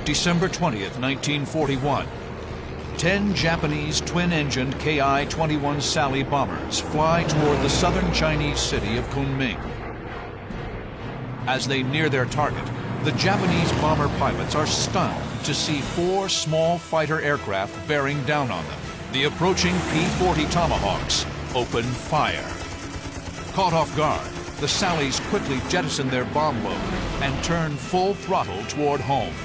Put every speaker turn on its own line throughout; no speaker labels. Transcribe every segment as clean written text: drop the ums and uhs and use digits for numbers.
December 20th, 1941. 10 Japanese twin-engined Ki-21 Sally bombers fly toward the southern Chinese city of Kunming. As they near their target, the Japanese bomber pilots are stunned to see 4 small fighter aircraft bearing down on them. The approaching P-40 Tomahawks open fire. Caught off guard, the Sallies quickly jettison their bomb load and turn full throttle toward home.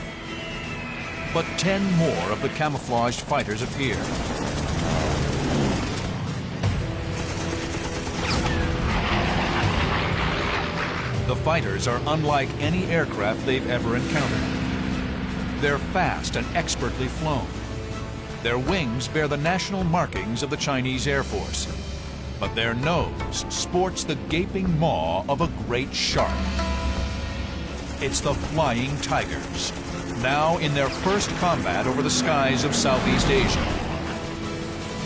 But 10 more of the camouflaged fighters appear. The fighters are unlike any aircraft they've ever encountered. They're fast and expertly flown. Their wings bear the national markings of the Chinese Air Force, but their nose sports the gaping maw of a great shark. It's the Flying Tigers, now in their first combat over the skies of Southeast Asia.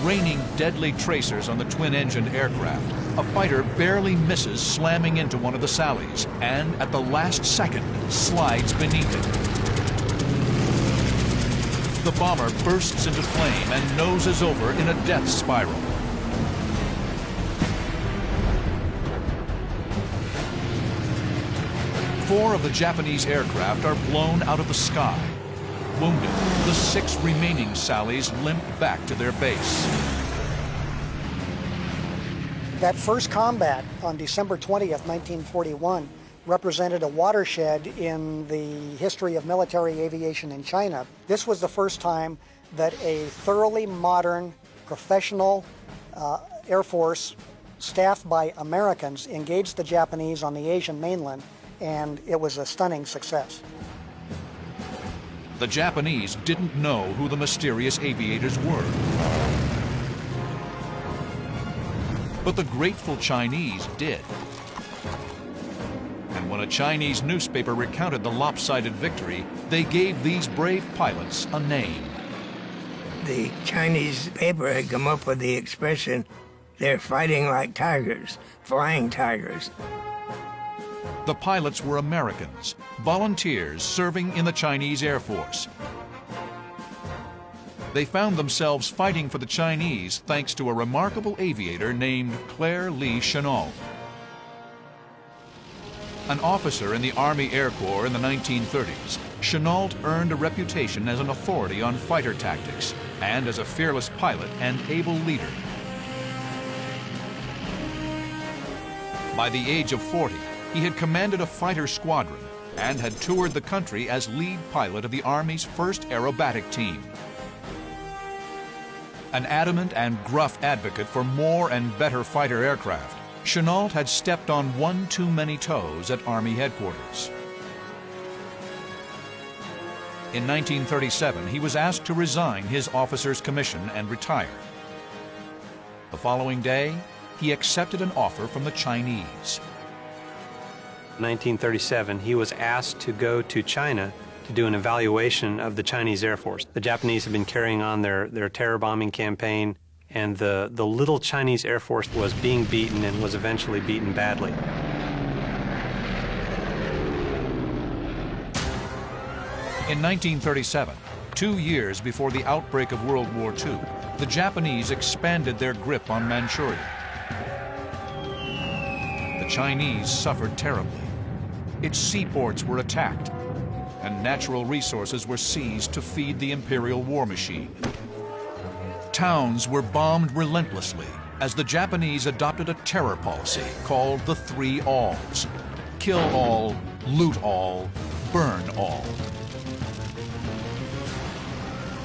Raining deadly tracers on the twin-engined aircraft, a fighter barely misses slamming into one of the Sallies and, at the last second, slides beneath it. The bomber bursts into flame and noses over in a death spiral. Four of the Japanese aircraft are blown out of the sky. Wounded, the 6 remaining Sallies limp back to their base.
That first combat on December 20th, 1941, represented a watershed in the history of military aviation in China. This was the first time that a thoroughly modern, professional Air Force staffed by Americans engaged the Japanese on the Asian mainland, and it was a stunning success.
The Japanese didn't know who the mysterious aviators were. But the grateful Chinese did. And when a Chinese newspaper recounted the lopsided victory, they gave these brave pilots a name.
The Chinese paper had come up with the expression, "They're fighting like tigers, flying tigers."
The pilots were Americans, volunteers serving in the Chinese Air Force. They found themselves fighting for the Chinese thanks to a remarkable aviator named Claire Lee Chennault. An officer in the Army Air Corps in the 1930s, Chennault earned a reputation as an authority on fighter tactics and as a fearless pilot and able leader. By the age of 40, he had commanded a fighter squadron and had toured the country as lead pilot of the Army's first aerobatic team. An adamant and gruff advocate for more and better fighter aircraft, Chennault had stepped on one too many toes at Army headquarters. In 1937, he was asked to resign his officer's commission and retire. The following day, he accepted an offer from the Chinese.
In 1937, he was asked to go to China to do an evaluation of the Chinese Air Force. The Japanese had been carrying on their terror bombing campaign, and the little Chinese Air Force was being beaten and was eventually beaten badly.
In 1937, 2 years before the outbreak of World War II, the Japanese expanded their grip on Manchuria. The Chinese suffered terribly. Its seaports were attacked, and natural resources were seized to feed the imperial war machine. Towns were bombed relentlessly as the Japanese adopted a terror policy called the 3 alls: kill all, loot all, burn all.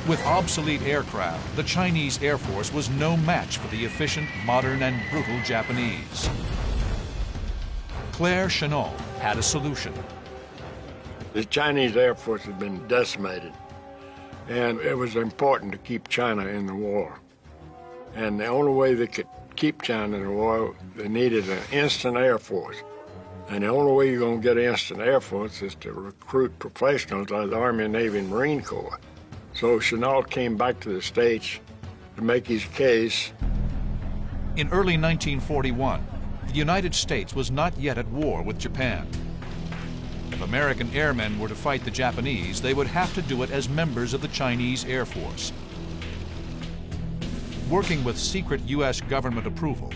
With obsolete aircraft, the Chinese Air Force was no match for the efficient, modern, and brutal Japanese. Claire Chennault had a solution.
The Chinese Air Force had been decimated, and it was important to keep China in the war. And the only way they could keep China in the war, they needed an instant Air Force. And the only way you're going to get an instant Air Force is to recruit professionals like the Army, Navy, and Marine Corps. So Chennault came back to the States to make his case.
In early 1941, the United States was not yet at war with Japan. If American airmen were to fight the Japanese, they would have to do it as members of the Chinese Air Force. Working with secret U.S. government approval,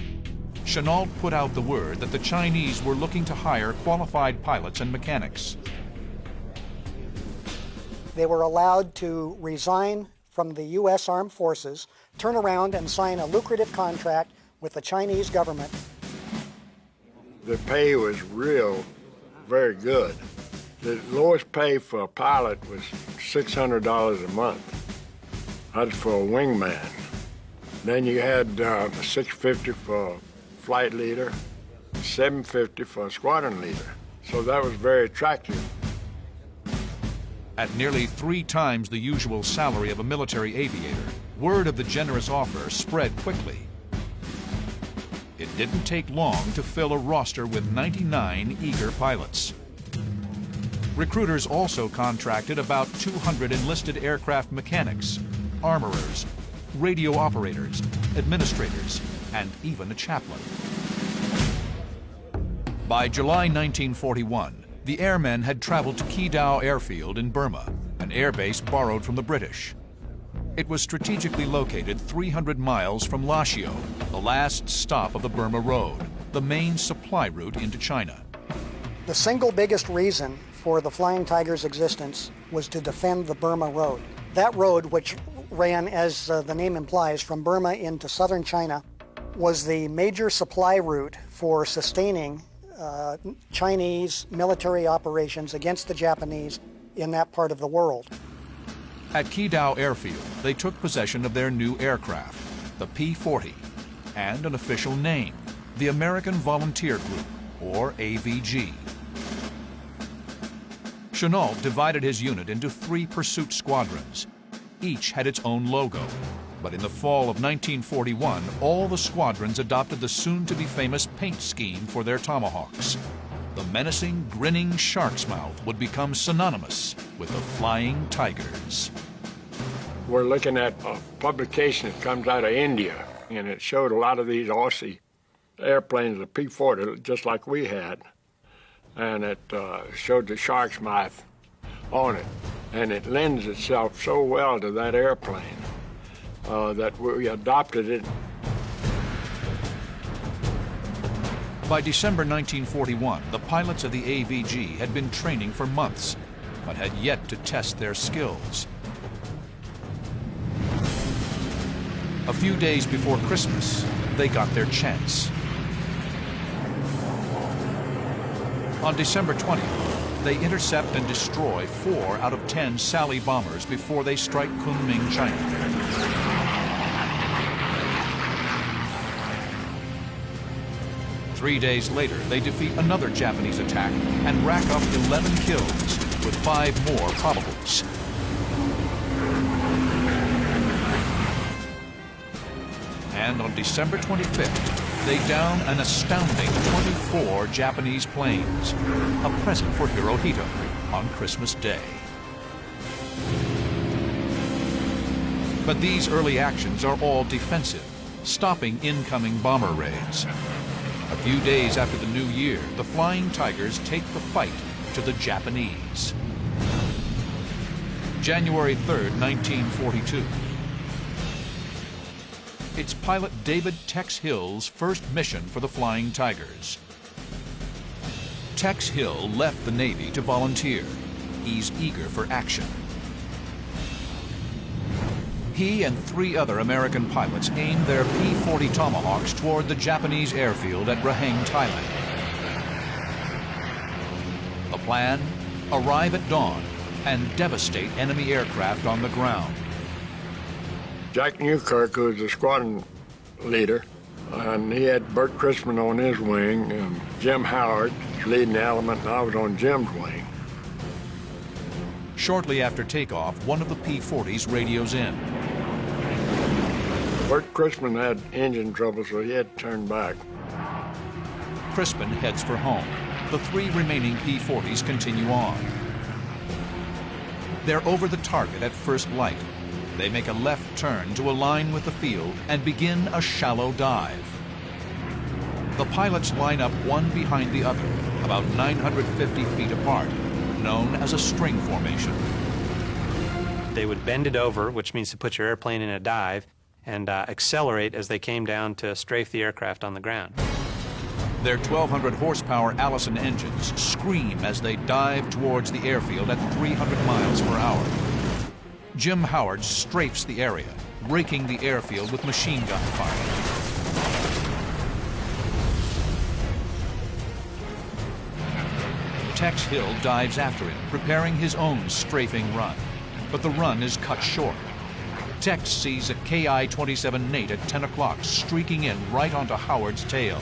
Chennault put out the word that the Chinese were looking to hire qualified pilots and mechanics.
They were allowed to resign from the U.S. Armed Forces, turn around and sign a lucrative contract with the Chinese government.
The pay was very good. The lowest pay for a pilot was $600 a month. That's for a wingman. Then you had $650 for a flight leader, $750 for a squadron leader. So that was very attractive.
At nearly 3 times the usual salary of a military aviator, word of the generous offer spread quickly. It didn't take long to fill a roster with 99 eager pilots. Recruiters also contracted about 200 enlisted aircraft mechanics, armorers, radio operators, administrators, and even a chaplain. By July 1941, the airmen had traveled to Kidao Airfield in Burma, an airbase borrowed from the British. It was strategically located 300 miles from Lashio, the last stop of the Burma Road, the main supply route into China.
The single biggest reason for the Flying Tiger's existence was to defend the Burma Road. That road, which ran, as the name implies, from Burma into southern China, was the major supply route for sustaining Chinese military operations against the Japanese in that part of the world.
At Kidao Airfield, they took possession of their new aircraft, the P-40, and an official name, the American Volunteer Group, or AVG. Chennault divided his unit into 3 pursuit squadrons. Each had its own logo, but in the fall of 1941, all the squadrons adopted the soon-to-be famous paint scheme for their Tomahawks. The menacing, grinning shark's mouth would become synonymous with the Flying Tigers.
We're looking at a publication that comes out of India, and it showed a lot of these Aussie airplanes, the P-40, just like we had, and it showed the shark's mouth on it, and it lends itself so well to that airplane that we adopted it.
By December 1941, the pilots of the AVG had been training for months, but had yet to test their skills. A few days before Christmas, they got their chance. On December 20th, they intercept and destroy 4 out of 10 Sally bombers before they strike Kunming, China. Three days later, they defeat another Japanese attack and rack up 11 kills, with 5 more probables. And on December 25th, they down an astounding 24 Japanese planes, a present for Hirohito on Christmas Day. But these early actions are all defensive, stopping incoming bomber raids. A few days after the new year, the Flying Tigers take the fight to the Japanese. January 3rd, 1942. It's pilot David Tex Hill's first mission for the Flying Tigers. Tex Hill left the Navy to volunteer. He's eager for action. He and 3 other American pilots aimed their P-40 Tomahawks toward the Japanese airfield at Raheng, Thailand. The plan? Arrive at dawn and devastate enemy aircraft on the ground.
Jack Newkirk, who was the squadron leader, and he had Bert Christman on his wing, and Jim Howard leading the element, and I was on Jim's wing.
Shortly after takeoff, one of the P-40s radios in.
Bert Christman had engine trouble, so he had to turn back.
Crispin heads for home. The 3 remaining P-40s continue on. They're over the target at first light. They make a left turn to align with the field and begin a shallow dive. The pilots line up one behind the other, about 950 feet apart, known as a string formation.
They would bend it over, which means to put your airplane in a dive, and accelerate as they came down to strafe the aircraft on the ground.
Their 1,200 horsepower Allison engines scream as they dive towards the airfield at 300 miles per hour. Jim Howard strafes the area, raking the airfield with machine gun fire. Tex Hill dives after him, preparing his own strafing run. But the run is cut short. Tex sees a Ki-27 Nate at 10 o'clock streaking in right onto Howard's tail.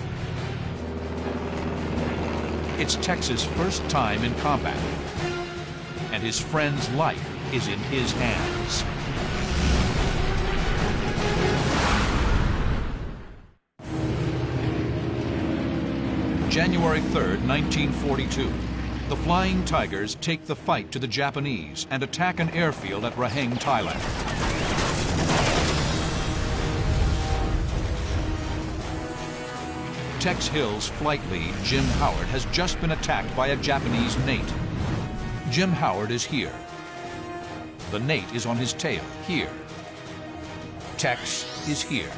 It's Tex's first time in combat, and his friend's life is in his hands. January 3rd, 1942. The Flying Tigers take the fight to the Japanese and attack an airfield at Raheng, Thailand. Tex Hill's flight lead, Jim Howard, has just been attacked by a Japanese Nate. Jim Howard is here. The Nate is on his tail, here. Tex is here.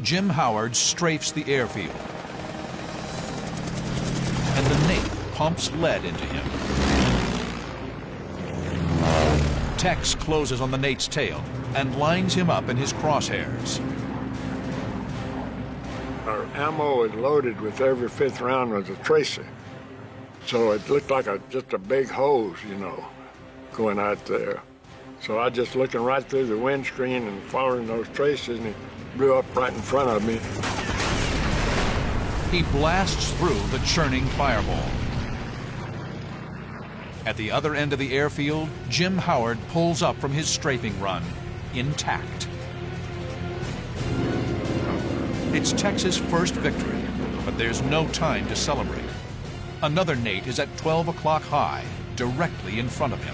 Jim Howard strafes the airfield, and the Nate pumps lead into him. Tex closes on the Nate's tail and lines him up in his crosshairs.
Our ammo was loaded with every fifth round was a tracer. So it looked like just a big hose, you know, going out there. So I just looking right through the windscreen and following those tracers, and he blew up right in front of me.
He blasts through the churning fireball. At the other end of the airfield, Jim Howard pulls up from his strafing run, intact. It's Tex's first victory, but there's no time to celebrate. Another Nate is at 12 o'clock high, directly in front of him.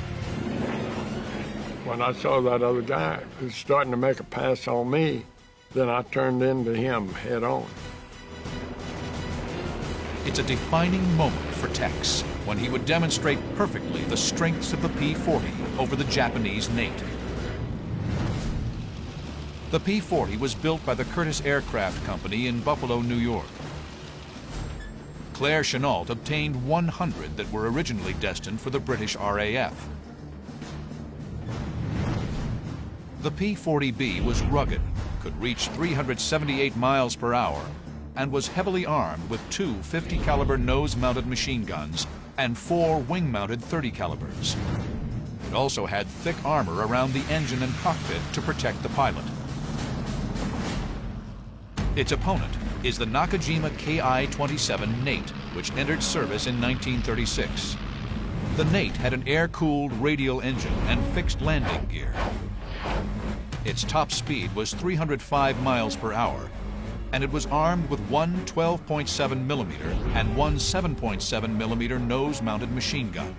When I saw that other guy who was starting to make a pass on me, then I turned into him head on.
It's a defining moment for Tex when he would demonstrate perfectly the strengths of the P-40 over the Japanese Nate. The P-40 was built by the Curtiss Aircraft Company in Buffalo, New York. Claire Chennault obtained 100 that were originally destined for the British RAF. The P-40B was rugged, could reach 378 miles per hour, and was heavily armed with two 50 caliber nose-mounted machine guns and four wing-mounted 30 calibers. It also had thick armor around the engine and cockpit to protect the pilot. Its opponent is the Nakajima Ki-27 Nate, which entered service in 1936. The Nate had an air-cooled radial engine and fixed landing gear. Its top speed was 305 miles per hour, and it was armed with one 12.7 millimeter and one 7.7 millimeter nose-mounted machine gun.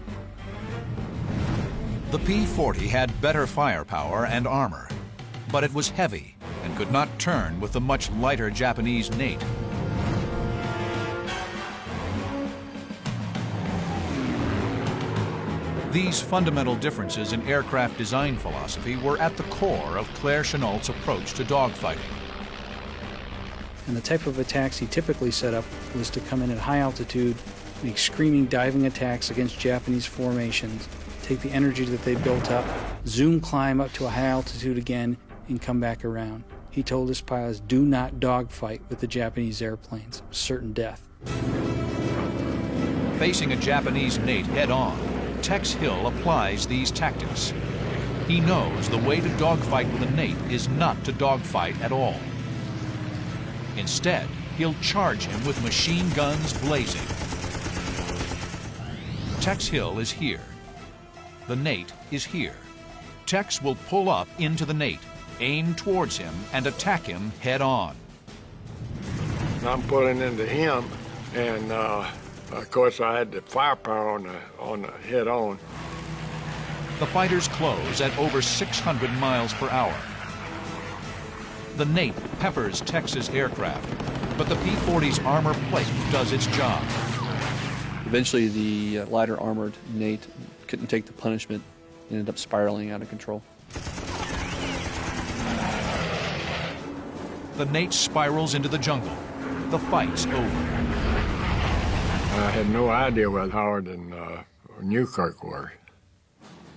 The P-40 had better firepower and armor, but it was heavy and could not turn with the much lighter Japanese Nate. These fundamental differences in aircraft design philosophy were at the core of Claire Chennault's approach to dogfighting.
And the type of attacks he typically set up was to come in at high altitude, make screaming diving attacks against Japanese formations, take the energy that they built up, zoom climb up to a high altitude again, and come back around. He told his pilots, do not dogfight with the Japanese airplanes, certain death.
Facing a Japanese Nate head-on, Tex Hill applies these tactics. He knows the way to dogfight with a Nate is not to dogfight at all. Instead, he'll charge him with machine guns blazing. Tex Hill is here. The Nate is here. Tex will pull up into the Nate, aim towards him, and attack him head-on.
I'm pulling into him, and of course I had the firepower on the head-on.
The fighters close at over 600 miles per hour. The Nate peppers Tex's aircraft, But the P-40's armor plate does its job.
Eventually, the lighter armored Nate couldn't take the punishment and ended up spiraling out of control.
The Nate spirals into the jungle. The fight's over.
I had no idea where Howard and Newkirk were.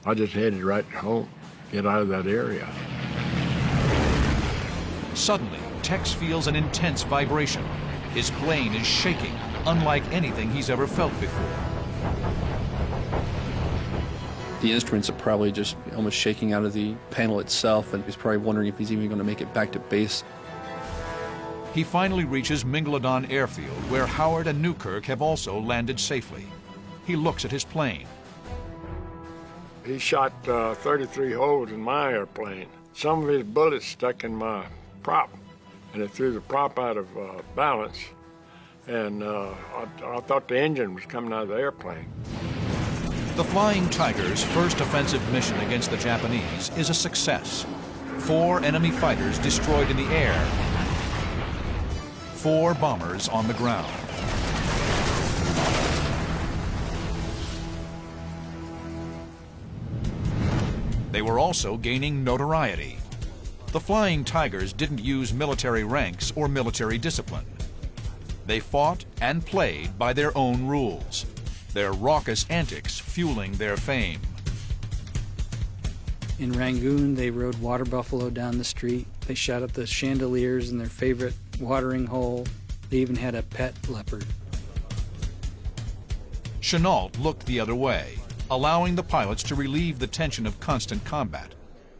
I just headed right home, get out of that area.
Suddenly, Tex feels an intense vibration. His plane is shaking, unlike anything he's ever felt before.
The instruments are probably just almost shaking out of the panel itself, and he's probably wondering if he's even going to make it back to base.
He finally reaches Mingaladon Airfield, where Howard and Newkirk have also landed safely. He looks at his plane.
He shot 33 holes in my airplane. Some of his bullets stuck in my prop, and it threw the prop out of balance, and I thought the engine was coming out of the airplane.
The Flying Tiger's first offensive mission against the Japanese is a success. 4 enemy fighters destroyed in the air, 4 bombers on the ground. They were also gaining notoriety. The Flying Tigers didn't use military ranks or military discipline. They fought and played by their own rules, their raucous antics fueling their fame.
In Rangoon, they rode water buffalo down the street. They shot up the chandeliers in their favorite watering hole. They even had a pet leopard.
Chenault looked the other way, allowing the pilots to relieve the tension of constant combat,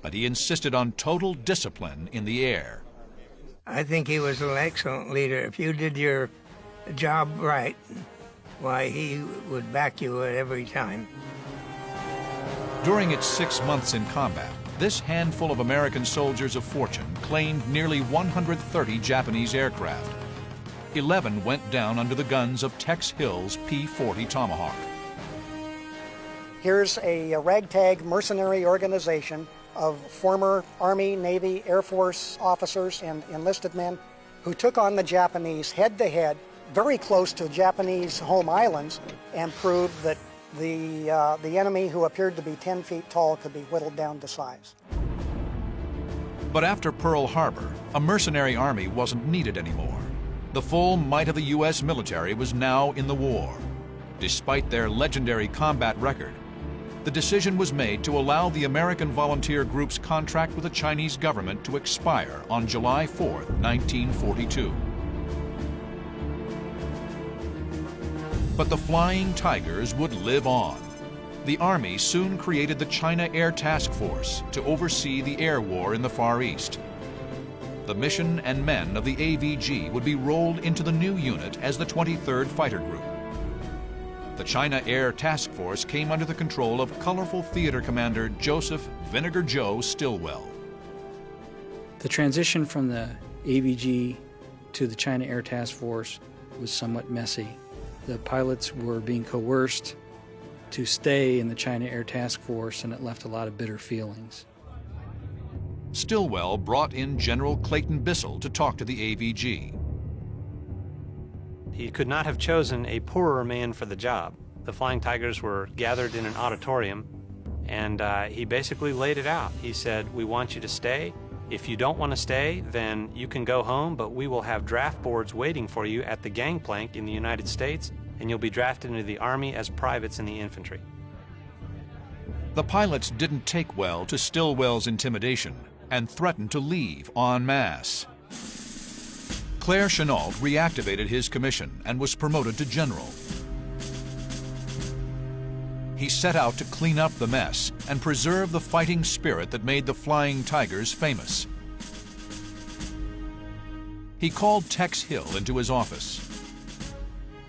but he insisted on total discipline in the air.
I think he was an excellent leader. If you did your job right, why, he would back you at every time.
During its 6 months in combat, this handful of American soldiers of fortune claimed nearly 130 Japanese aircraft. 11 went down under the guns of Tex Hill's P-40 Tomahawk.
Here's a ragtag mercenary organization of former Army, Navy, Air Force officers and enlisted men who took on the Japanese head-to-head, very close to Japanese home islands, and proved that the enemy, who appeared to be 10 feet tall, could be whittled down to size.
But after Pearl Harbor, a mercenary army wasn't needed anymore. The full might of the U.S. military was now in the war. Despite their legendary combat record, the decision was made to allow the American Volunteer Group's contract with the Chinese government to expire on July 4, 1942. But the Flying Tigers would live on. The Army soon created the China Air Task Force to oversee the air war in the Far East. The mission and men of the AVG would be rolled into the new unit as the 23rd Fighter Group. The China Air Task Force came under the control of colorful theater commander Joseph Vinegar Joe Stilwell.
The transition from the AVG to the China Air Task Force was somewhat messy. The pilots were being coerced to stay in the China Air Task Force, and it left a lot of bitter feelings.
Stilwell brought in General Clayton Bissell to talk to the AVG.
He could not have chosen a poorer man for the job. The Flying Tigers were gathered in an auditorium, and he basically laid it out. He said, "We want you to stay. If you don't want to stay, then you can go home, but we will have draft boards waiting for you at the gangplank in the United States, and you'll be drafted into the Army as privates in the infantry."
The pilots didn't take well to Stilwell's intimidation and threatened to leave en masse. Claire Chenault reactivated his commission and was promoted to general. He set out to clean up the mess and preserve the fighting spirit that made the Flying Tigers famous. He called Tex Hill into his office.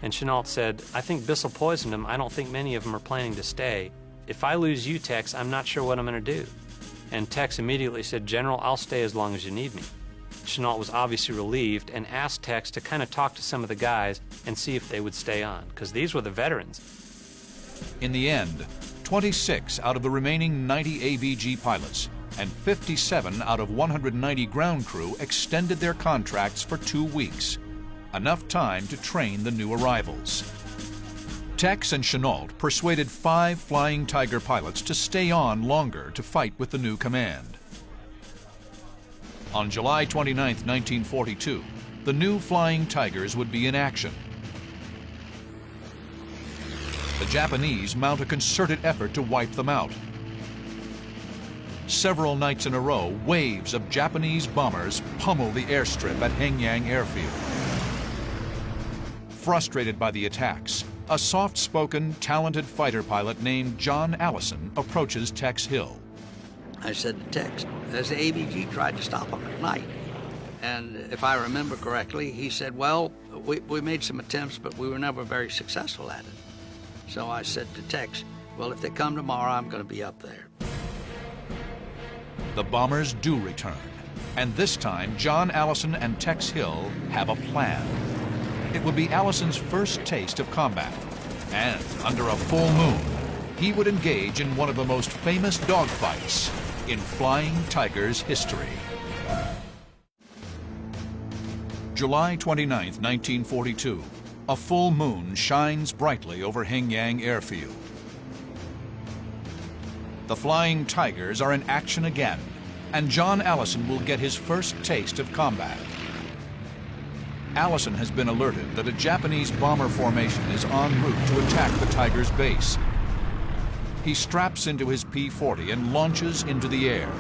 And Chenault said, "I think Bissell poisoned them. I don't think many of them are planning to stay. If I lose you, Tex, I'm not sure what I'm going to do." And Tex immediately said, "General, I'll stay as long as you need me." Chenault was obviously relieved and asked Tex to kind of talk to some of the guys and see if they would stay on, because these were the veterans.
In the end, 26 out of the remaining 90 AVG pilots and 57 out of 190 ground crew extended their contracts for 2 weeks. enough time to train the new arrivals. Tex and Chenault persuaded 5 Flying Tiger pilots to stay on longer to fight with the new command. On July 29, 1942, the new Flying Tigers would be in action. The Japanese mount a concerted effort to wipe them out. Several nights in a row, waves of Japanese bombers pummel the airstrip at Hengyang Airfield. Frustrated by the attacks, a soft-spoken, talented fighter pilot named John Allison approaches Tex Hill.
I said to Tex, as the AVG tried to stop him at night. And if I remember correctly, he said, well, we made some attempts, but we were never very successful at it. So I said to Tex, well, if they come tomorrow, I'm going to be up there.
The bombers do return, and this time John Allison and Tex Hill have a plan. It would be Allison's first taste of combat, and under a full moon, he would engage in one of the most famous dogfights in Flying Tiger's history. July 29, 1942, a full moon shines brightly over Hengyang Airfield. The Flying Tigers are in action again, and John Allison will get his first taste of combat. Allison has been alerted that a Japanese bomber formation is en route to attack the Tigers' base. He straps into his P-40 and launches into the air.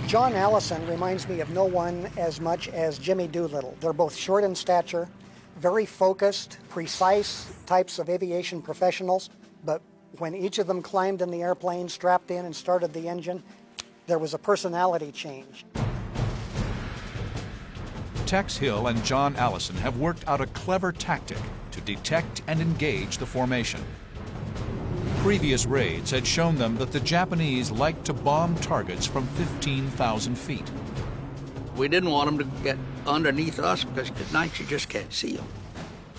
John Allison reminds me of no one as much as Jimmy Doolittle. They're both short in stature, very focused, precise types of aviation professionals, but when each of them climbed in the airplane, strapped in and started the engine, there was a personality change.
Tex Hill and John Allison have worked out a clever tactic to detect and engage the formation. Previous raids had shown them that the Japanese liked to bomb targets from 15,000 feet.
We didn't want them to get underneath us because at night you just can't see them,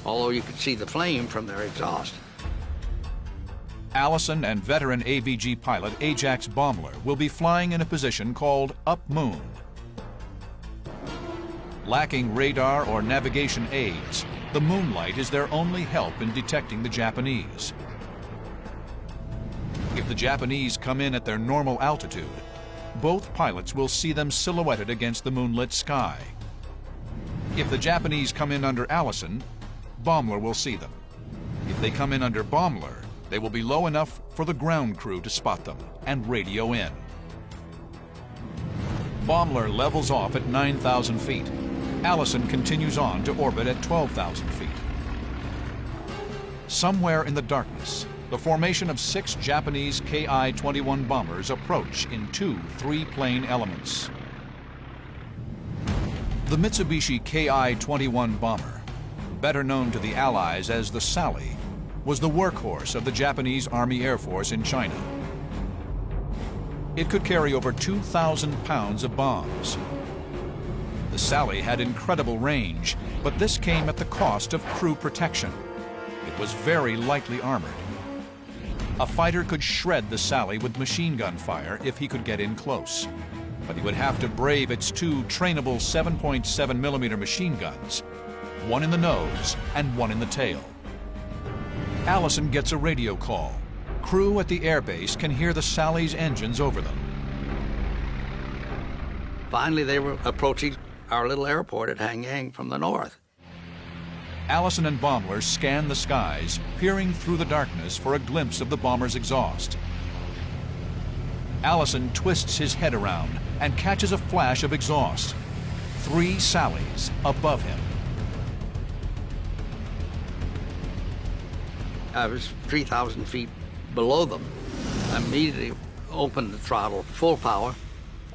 although you could see the flame from their exhaust.
Allison and veteran AVG pilot Ajax Baumler will be flying in a position called up moon. Lacking radar or navigation aids, the moonlight is their only help in detecting the Japanese. If the Japanese come in at their normal altitude, both pilots will see them silhouetted against the moonlit sky. If the Japanese come in under Allison, Baumler will see them. If they come in under Baumler, they will be low enough for the ground crew to spot them and radio in. Baumler levels off at 9,000 feet. Allison continues on to orbit at 12,000 feet. Somewhere in the darkness, the formation of 6 Japanese Ki-21 bombers approach in 2 3-plane elements. The Mitsubishi Ki-21 bomber, better known to the Allies as the Sally, was the workhorse of the Japanese Army Air Force in China. It could carry over 2,000 pounds of bombs. The Sally had incredible range, but this came at the cost of crew protection. It was very lightly armored. A fighter could shred the Sally with machine gun fire if he could get in close, but he would have to brave its 2 trainable 7.7mm machine guns, one in the nose and one in the tail. Allison gets a radio call. Crew at the airbase can hear the Sally's engines over them.
Finally, they were approaching our little airport at Hengyang from the north.
Allison and Baumler scan the skies, peering through the darkness for a glimpse of the bomber's exhaust. Allison twists his head around and catches a flash of exhaust. 3 Sallys above him.
I was 3,000 feet below them. I immediately opened the throttle full power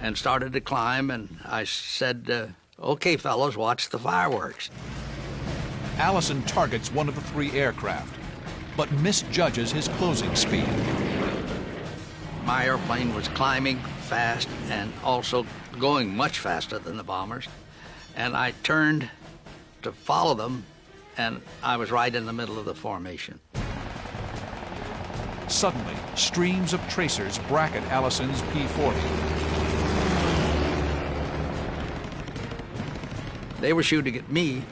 and started to climb, and I said, okay, fellows, watch the fireworks.
Allison targets one of the 3 aircraft, but misjudges his closing speed.
My airplane was climbing fast and also going much faster than the bombers, and I turned to follow them, and I was right in the middle of the formation.
Suddenly, streams of tracers bracket Allison's P-40.
They were shooting at me,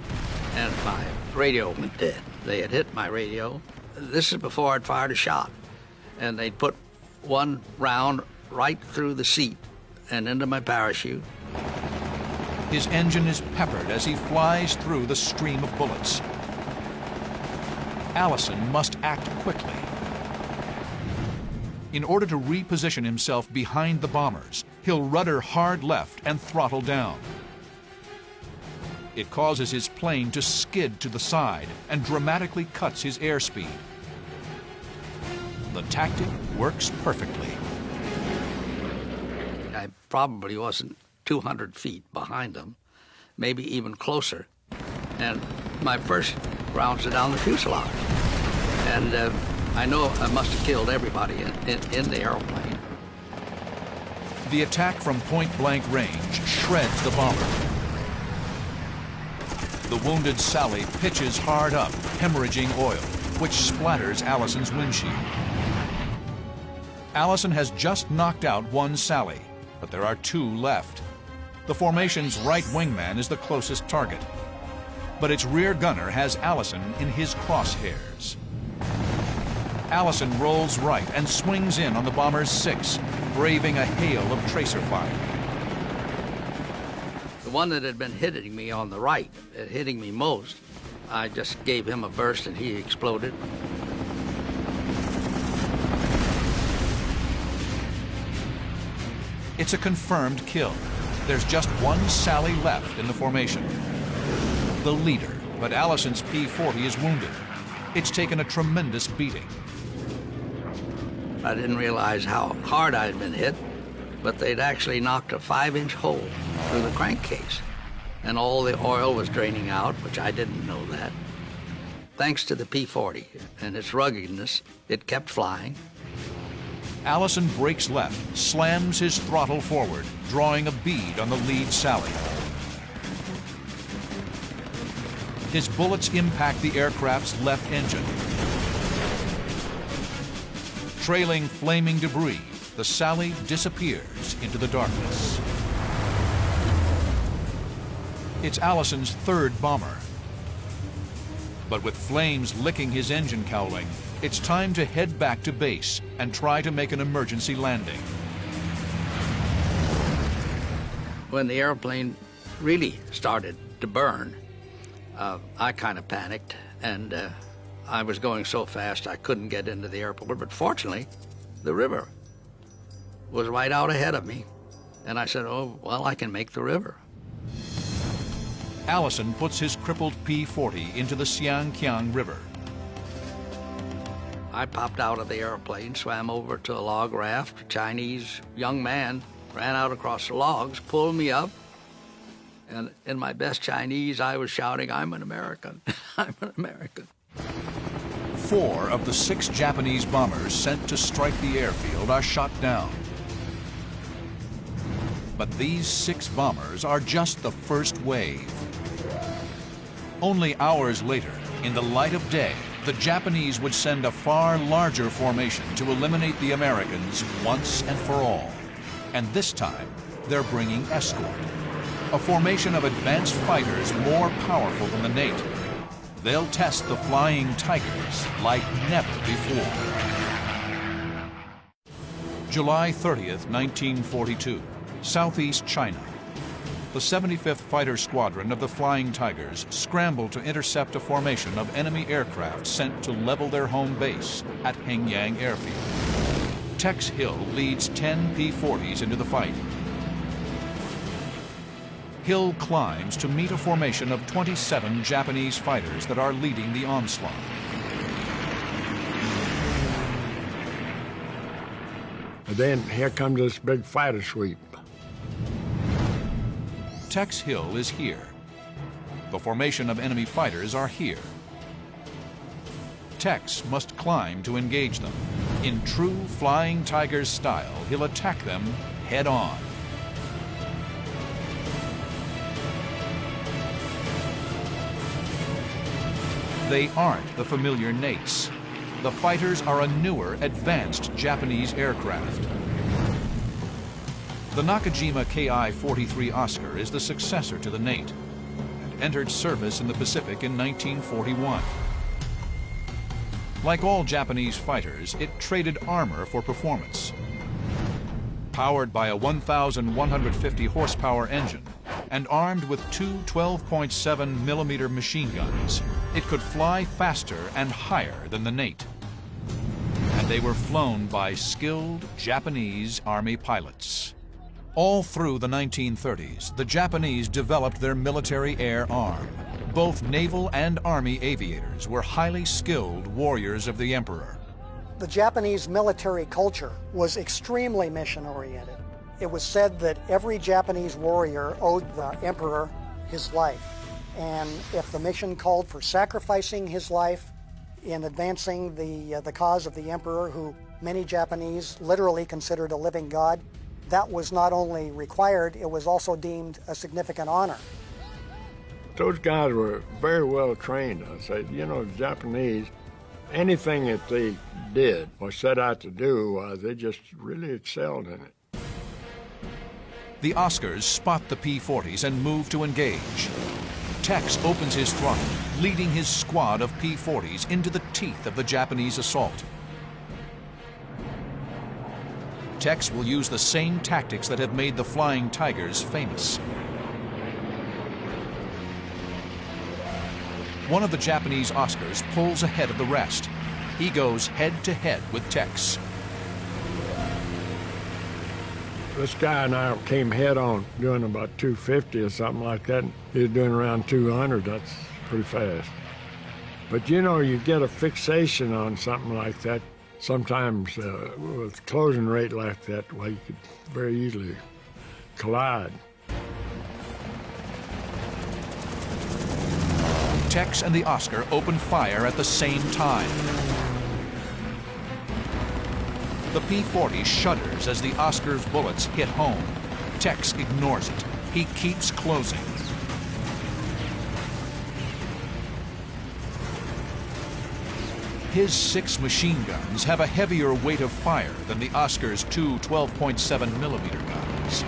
and my radio went dead. They had hit my radio. This is before I'd fired a shot. And they'd put one round right through the seat and into my parachute.
His engine is peppered as he flies through the stream of bullets. Allison must act quickly. In order to reposition himself behind the bombers, he'll rudder hard left and throttle down. It causes his plane to skid to the side and dramatically cuts his airspeed. The tactic works perfectly.
I probably wasn't 200 feet behind them, maybe even closer. And my first rounds are down the fuselage. And I know I must have killed everybody in the airplane.
The attack from point-blank range shreds the bomber. The wounded Sally pitches hard up, hemorrhaging oil, which splatters Allison's windshield. Allison has just knocked out one Sally, but there are two left. The formation's right wingman is the closest target, but its rear gunner has Allison in his crosshairs. Allison rolls right and swings in on the bomber's six, braving a hail of tracer fire.
The one that had been hitting me on the right, hitting me most, I just gave him a burst and he exploded.
It's a confirmed kill. There's just one Sally left in the formation. The leader, but Allison's P-40 is wounded. It's taken a tremendous beating.
I didn't realize how hard I'd been hit, but they'd actually knocked a 5-inch hole through the crankcase, and all the oil was draining out, which I didn't know that. Thanks to the P-40 and its ruggedness, it kept flying.
Allison brakes left, slams his throttle forward, drawing a bead on the lead Sally. His bullets impact the aircraft's left engine. Trailing flaming debris, the Sally disappears into the darkness. It's Allison's third bomber. But with flames licking his engine cowling, it's time to head back to base and try to make an emergency landing.
When the airplane really started to burn, I kind of panicked, and I was going so fast I couldn't get into the airport. But fortunately, the river was right out ahead of me, and I said, oh, well, I can make the river.
Allison puts his crippled P-40 into the Xiangqiang River.
I popped out of the airplane, swam over to a log raft. A Chinese young man ran out across the logs, pulled me up, and in my best Chinese, I was shouting, I'm an American, I'm an American.
4 of the 6 Japanese bombers sent to strike the airfield are shot down. But these 6 bombers are just the first wave. Only hours later, in the light of day, the Japanese would send a far larger formation to eliminate the Americans once and for all. And this time, they're bringing escort. A formation of advanced fighters more powerful than the Nate. They'll test the Flying Tigers like never before. July 30th, 1942, Southeast China. The 75th Fighter Squadron of the Flying Tigers scrambled to intercept a formation of enemy aircraft sent to level their home base at Hengyang Airfield. Tex Hill leads 10 P-40s into the fight. Hill climbs to meet a formation of 27 Japanese fighters that are leading the onslaught.
And then here comes this big fighter sweep.
Tex Hill is here. The formation of enemy fighters are here. Tex must climb to engage them. In true Flying Tigers style, he'll attack them head on. They aren't the familiar Nates. The fighters are a newer, advanced Japanese aircraft. The Nakajima Ki-43 Oscar is the successor to the Nate. And entered service in the Pacific in 1941. Like all Japanese fighters, it traded armor for performance. Powered by a 1,150 horsepower engine and armed with two 12.7 millimeter machine guns, it could fly faster and higher than the Nate. And they were flown by skilled Japanese Army pilots. All through the 1930s, the Japanese developed their military air arm. Both naval and Army aviators were highly skilled warriors of the Emperor.
The Japanese military culture was extremely mission-oriented. It was said that every Japanese warrior owed the Emperor his life. And if the mission called for sacrificing his life in advancing the cause of the Emperor, who many Japanese literally considered a living god, that was not only required, it was also deemed a significant honor.
Those guys were very well trained. I said, you know, the Japanese, anything that they did or set out to do, they just really excelled in it.
The Oscars spot the P-40s and move to engage. Tex opens his throttle, leading his squad of P-40s into the teeth of the Japanese assault. Tex will use the same tactics that have made the Flying Tigers famous. One of the Japanese Oscars pulls ahead of the rest. He goes head-to-head with Tex.
This guy and I came head-on, doing about 250 or something like that. He was doing around 200. That's pretty fast. But you know, you get a fixation on something like that. Sometimes with a closing rate like that, well, you could very easily collide.
Tex and the Oscar open fire at the same time. The P-40 shudders as the Oscar's bullets hit home. Tex ignores it. He keeps closing. His 6 machine guns have a heavier weight of fire than the Oscar's two 12.7 millimeter guns.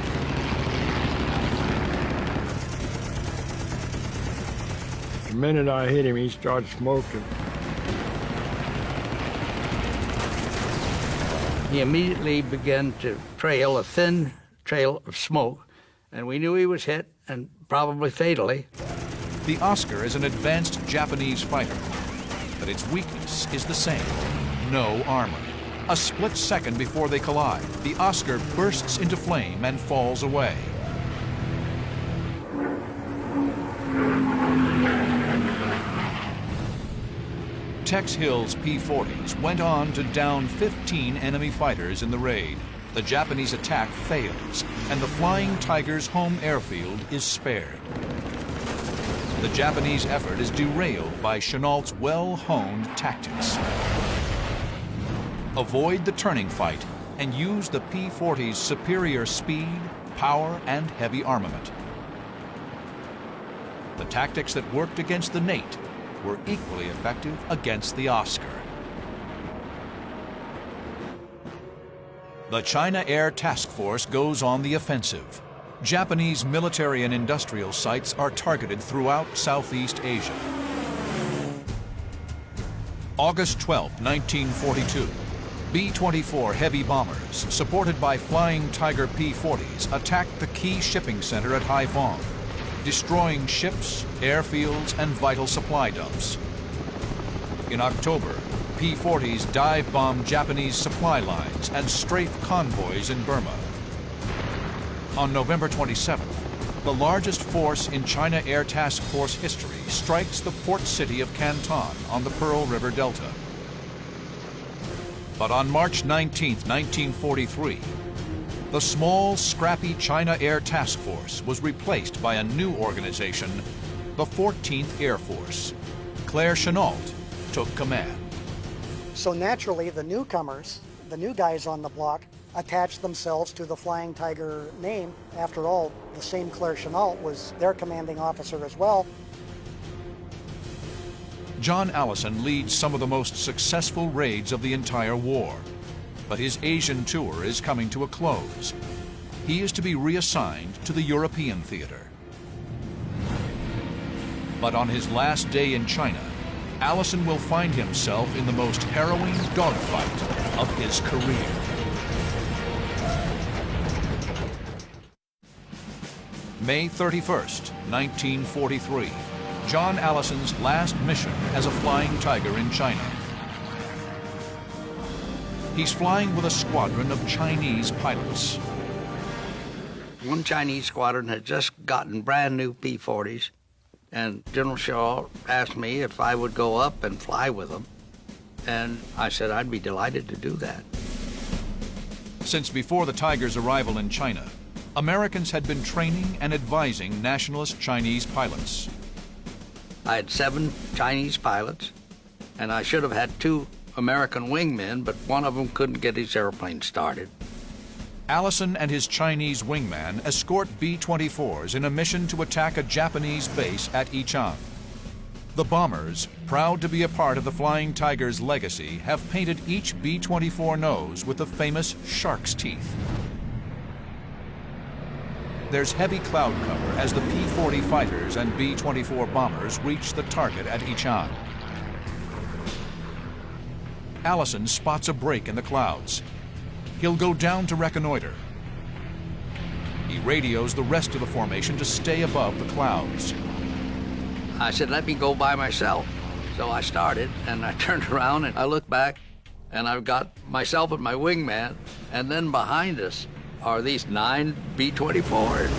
The minute I hit him, he started smoking.
He immediately began to trail a thin trail of smoke, and we knew he was hit, and probably fatally.
The Oscar is an advanced Japanese fighter, but its weakness is the same: no armor. A split second before they collide, the Oscar bursts into flame and falls away. Tex Hill's P-40s went on to down 15 enemy fighters in the raid. The Japanese attack fails, and the Flying Tigers' home airfield is spared. The Japanese effort is derailed by Chennault's well-honed tactics. Avoid the turning fight and use the P-40's superior speed, power, and heavy armament. The tactics that worked against the Nate were equally effective against the Oscar. The China Air Task Force goes on the offensive. Japanese military and industrial sites are targeted throughout Southeast Asia. August 12, 1942, B-24 heavy bombers, supported by Flying Tiger P-40s, attacked the key shipping center at Haiphong, destroying ships, airfields, and vital supply dumps. In October, P-40s dive-bombed Japanese supply lines and strafed convoys in Burma. On November 27th, the largest force in China Air Task Force history strikes the port city of Canton on the Pearl River Delta. But on March 19, 1943, the small, scrappy China Air Task Force was replaced by a new organization, the 14th Air Force. Claire Chennault took command.
So naturally, the newcomers, the new guys on the block, attached themselves to the Flying Tiger name. After all, the same Claire Chennault was their commanding officer as well.
John Allison leads some of the most successful raids of the entire war. But his Asian tour is coming to a close. He is to be reassigned to the European theater. But on his last day in China, Allison will find himself in the most harrowing dogfight of his career. May 31st, 1943, John Allison's last mission as a flying tiger in China. He's flying with a squadron of Chinese pilots.
One Chinese squadron had just gotten brand new P-40s, and General Shaw asked me if I would go up and fly with them. And I said I'd be delighted to do that.
Since before the Tiger's arrival in China, Americans had been training and advising nationalist Chinese pilots.
I had 7 Chinese pilots, and I should have had 2 American wingmen, but one of them couldn't get his airplane started.
Allison and his Chinese wingman escort B-24s in a mission to attack a Japanese base at Ichang. The bombers, proud to be a part of the Flying Tiger's legacy, have painted each B-24 nose with the famous shark's teeth. There's heavy cloud cover as the P-40 fighters and B-24 bombers reach the target at Ichang. Allison spots a break in the clouds. He'll go down to reconnoiter. He radios the rest of the formation to stay above the clouds.
I said, let me go by myself. So I started, and I turned around, and I looked back, and I've got myself and my wingman, and then behind us are these 9 B-24s.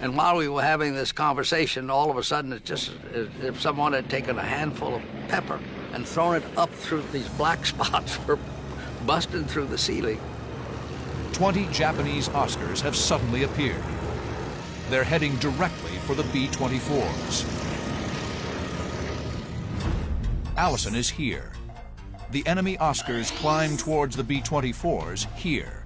And while we were having this conversation, all of a sudden, it's just as if someone had taken a handful of pepper and thrown it up through these black spots were busting through the ceiling.
20 Japanese Oscars have suddenly appeared. They're heading directly for the B-24s. Allison is here. The enemy Oscars climb towards the B-24s here.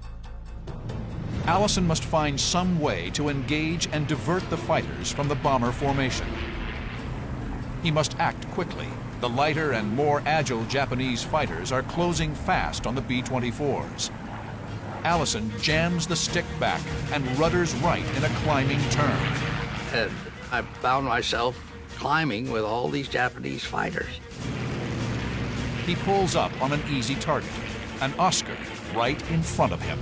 Allison must find some way to engage and divert the fighters from the bomber formation. He must act quickly. The lighter and more agile Japanese fighters are closing fast on the B-24s. Allison jams the stick back and rudders right in a climbing turn.
And I found myself climbing with all these Japanese fighters.
He pulls up on an easy target, an Oscar right in front of him.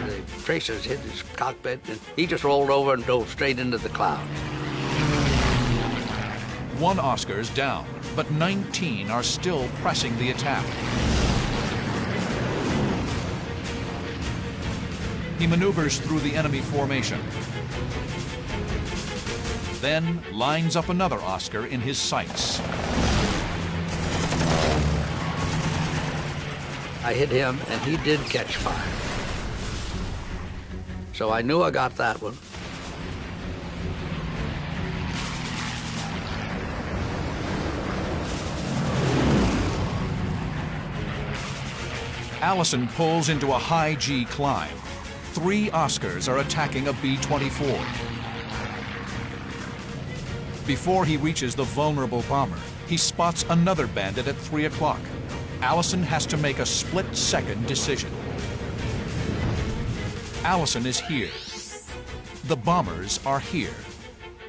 The tracers hit his cockpit, and he just rolled over and dove straight into the clouds.
One Oscar's down, but 19 are still pressing the attack. He maneuvers through the enemy formation, then lines up another Oscar in his sights.
I hit him, and he did catch fire. So I knew I got that one.
Allison pulls into a high G climb. 3 Oscars are attacking a B-24. Before he reaches the vulnerable bomber, he spots another bandit at 3 o'clock. Allison has to make a split-second decision. Allison is here. The bombers are here.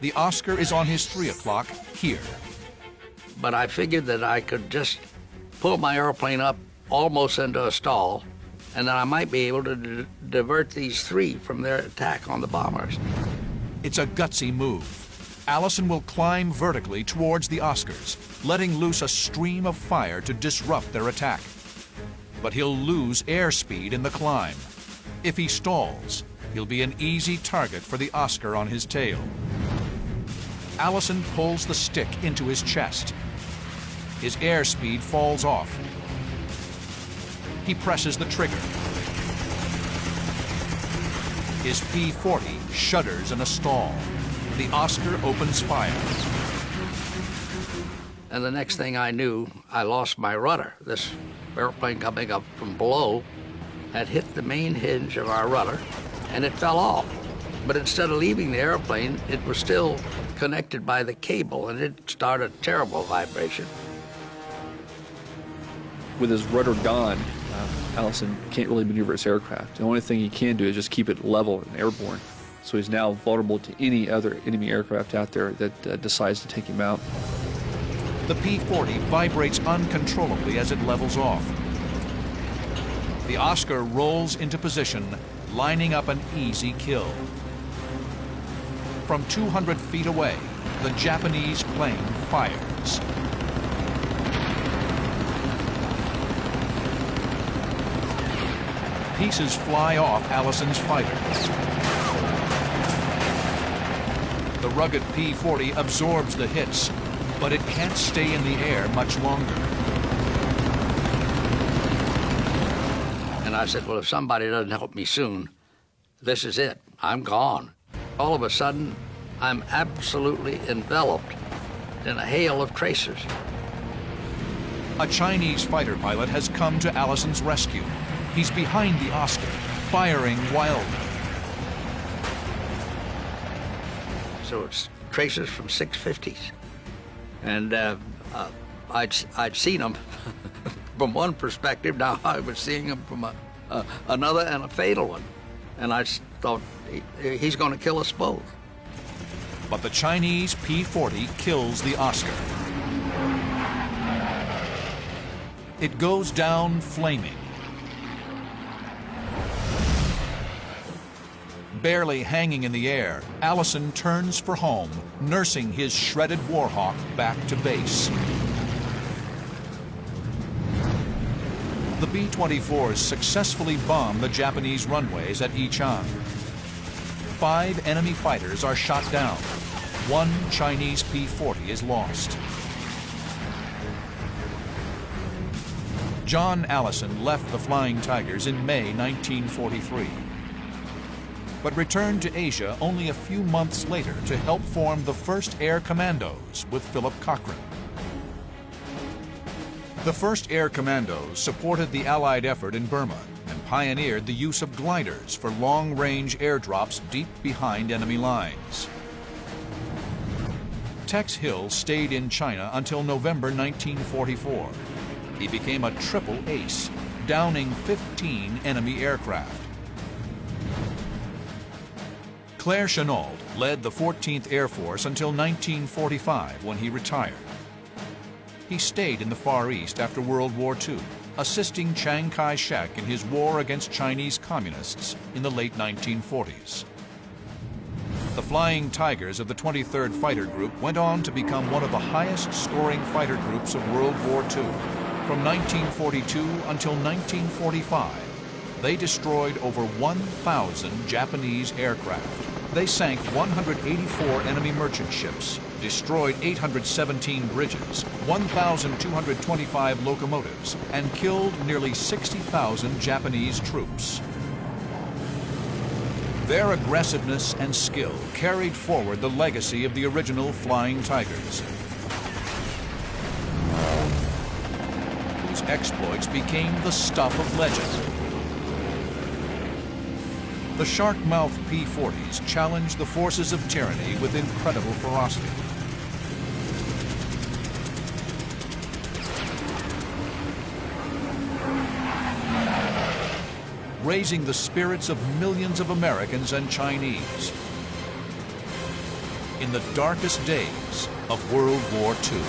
The Oscar is on his 3 o'clock here.
But I figured that I could just pull my airplane up almost into a stall, and then I might be able to divert these 3 from their attack on the bombers.
It's a gutsy move. Allison will climb vertically towards the Oscars, letting loose a stream of fire to disrupt their attack. But he'll lose airspeed in the climb. If he stalls, he'll be an easy target for the Oscar on his tail. Allison pulls the stick into his chest. His airspeed falls off. He presses the trigger. His P-40 shudders in a stall. The Oscar opens fire.
And the next thing I knew, I lost my rudder. This airplane coming up from below had hit the main hinge of our rudder, and it fell off. But instead of leaving the airplane, it was still connected by the cable, and it started a terrible vibration.
With his rudder gone, Allison can't really maneuver his aircraft. The only thing he can do is just keep it level and airborne. So he's now vulnerable to any other enemy aircraft out there that decides to take him out.
The P-40 vibrates uncontrollably as it levels off. The Oscar rolls into position, lining up an easy kill. From 200 feet away, the Japanese plane fires. Pieces fly off Allison's fighters. The rugged P-40 absorbs the hits, but it can't stay in the air much longer.
And I said, well, if somebody doesn't help me soon, this is it. I'm gone. All of a sudden, I'm absolutely enveloped in a hail of tracers.
A Chinese fighter pilot has come to Allison's rescue. He's behind the Oscar, firing wildly.
So it's tracers from 650s. And I'd seen them from one perspective. Now I was seeing them from another, and a fatal one. And I thought, he's going to kill us both.
But the Chinese P-40 kills the Oscar. It goes down flaming. Barely hanging in the air, Allison turns for home, nursing his shredded Warhawk back to base. The B-24s successfully bomb the Japanese runways at Yichang. 5 enemy fighters are shot down. 1 Chinese P-40 is lost. John Allison left the Flying Tigers in May 1943, but returned to Asia only a few months later to help form the 1st Air Commandos with Philip Cochrane. The 1st Air Commandos supported the Allied effort in Burma and pioneered the use of gliders for long-range airdrops deep behind enemy lines. Tex Hill stayed in China until November 1944. He became a triple ace, downing 15 enemy aircraft. Claire Chennault led the 14th Air Force until 1945, when he retired. He stayed in the Far East after World War II, assisting Chiang Kai-shek in his war against Chinese communists in the late 1940s. The Flying Tigers of the 23rd Fighter Group went on to become one of the highest-scoring fighter groups of World War II. From 1942 until 1945, they destroyed over 1,000 Japanese aircraft. They sank 184 enemy merchant ships, destroyed 817 bridges, 1,225 locomotives, and killed nearly 60,000 Japanese troops. Their aggressiveness and skill carried forward the legacy of the original Flying Tigers, whose exploits became the stuff of legend. The shark-mouthed P-40s challenged the forces of tyranny with incredible ferocity. Raising the spirits of millions of Americans and Chinese in the darkest days of World War II.